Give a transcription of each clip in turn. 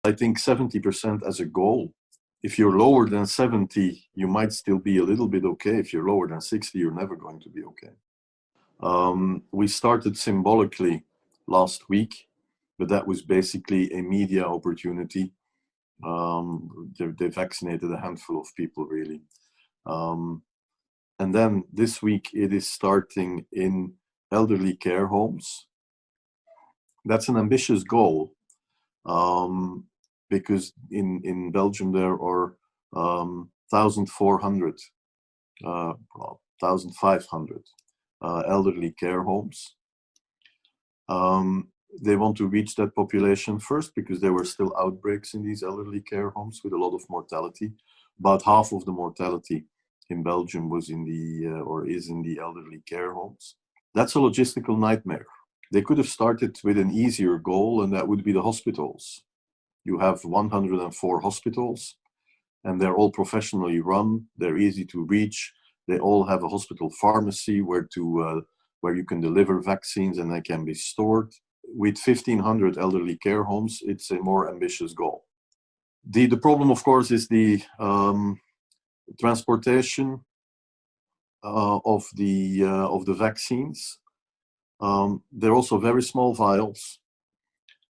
I think 70% as a goal. If you're lower than 70, you might still be a little bit okay. If you're lower than 60, you're never going to be okay. We started symbolically last week, but that was basically a media opportunity. They vaccinated a handful of people, really. And then this week it is starting in elderly care homes. That's an ambitious goal, because in Belgium there are 1,400, 1,500 elderly care homes. They want to reach that population first because there were still outbreaks in these elderly care homes with a lot of mortality. About half of the mortality in Belgium was in the or is in the elderly care homes. That's a logistical nightmare. They could have started with an easier goal, and that would be the hospitals. You have 104 hospitals, and they're all professionally run. They're easy to reach. They all have a hospital pharmacy where you can deliver vaccines and they can be stored. With 1,500 elderly care homes, it's a more ambitious goal. The problem, of course, is the transportation of the vaccines. They're also very small vials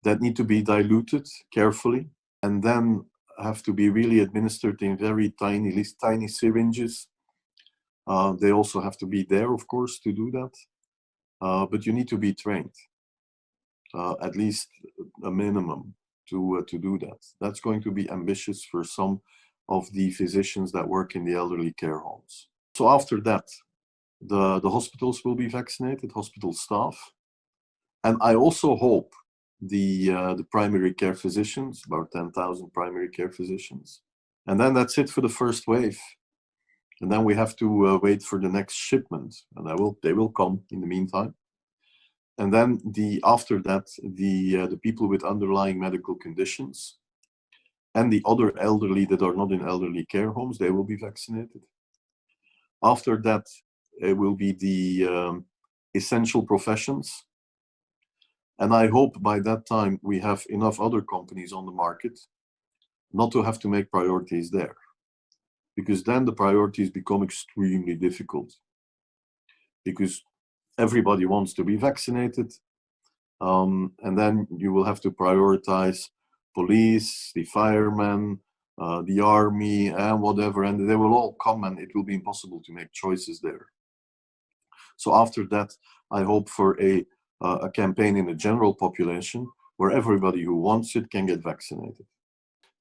that need to be diluted carefully and then have to be really administered in very tiny syringes. They also have to be there, of course, to do that. But you need to be trained, at least a minimum, to do that. That's going to be ambitious for some of the physicians that work in the elderly care homes. So after that, the hospitals will be vaccinated, hospital staff. And I also hope the primary care physicians, about 10,000 primary care physicians. And then that's it for the first wave. And then we have to wait for the next shipment, and they will come in the meantime. And then after that, the people with underlying medical conditions and the other elderly that are not in elderly care homes, they will be vaccinated. After that, it will be the essential professions. And I hope by that time we have enough other companies on the market not to have to make priorities there. Because then the priorities become extremely difficult. Because everybody wants to be vaccinated. And then you will have to prioritize police, the firemen, the army, and whatever. And they will all come and it will be impossible to make choices there. So after that, I hope for a campaign in the general population where everybody who wants it can get vaccinated.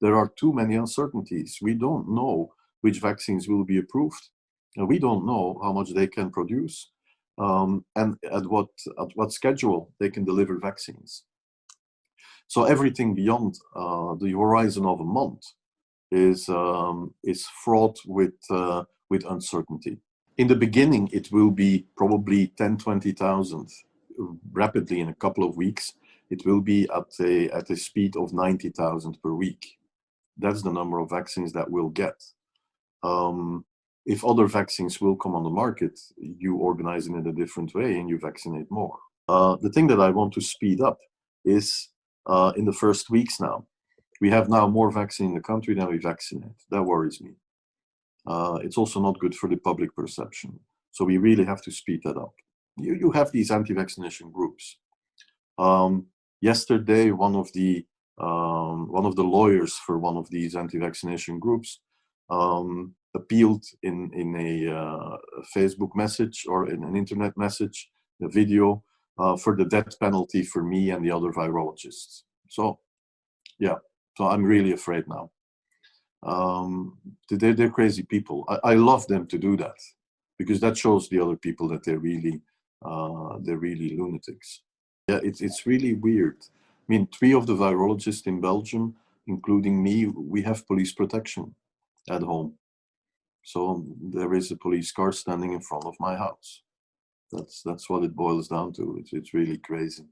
There are too many uncertainties. We don't know which vaccines will be approved, and we don't know how much they can produce, and at what schedule they can deliver vaccines. So everything beyond the horizon of a month is fraught with uncertainty. In the beginning, it will be probably 10, 20,000. Rapidly, in a couple of weeks, it will be at a speed of 90,000 per week. That's the number of vaccines that we'll get. If other vaccines will come on the market, you organize it in a different way and you vaccinate more. The thing that I want to speed up is in the first weeks now. We have now more vaccine in the country than we vaccinate. That worries me. It's also not good for the public perception. So we really have to speed that up. You have these anti-vaccination groups. Yesterday, one of the lawyers for one of these anti-vaccination groups appealed in a Facebook message or in an internet message, a video, for the death penalty for me and the other virologists. So, yeah, so I'm really afraid now. They're crazy people. I love them to do that because that shows the other people that they're really lunatics. Yeah, it's really weird. I mean, 3 of the virologists in Belgium, including me, we have police protection at home. So there is a police car standing in front of my house. That's what it boils down to. It's really crazy.